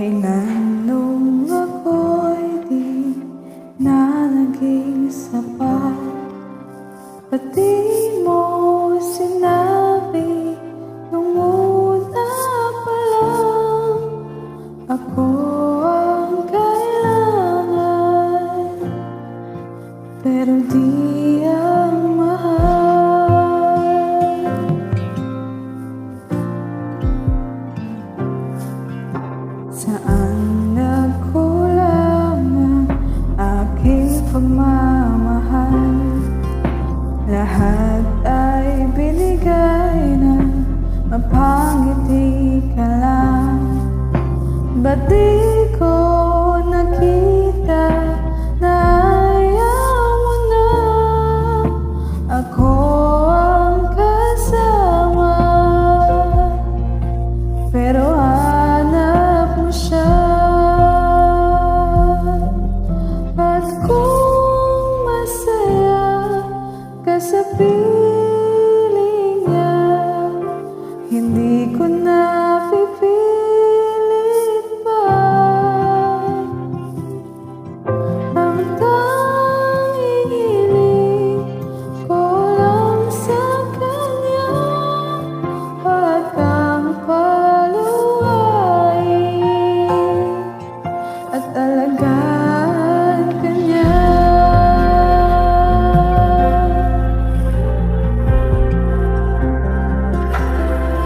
Kailan nung ako'y di na naging sapat, pati mo sinabi nung una pa lang, ako ang kailangan, pero di ang mahal. Saan nagkulang ang aking pagmamahal? Lahat ay binigay na mapangiti ka lang. Ba't di ko nakita na ayaw mo na ako ang kasama? Pero hanap mo siya. At kung masaya ka sa piling niya, hindi ko na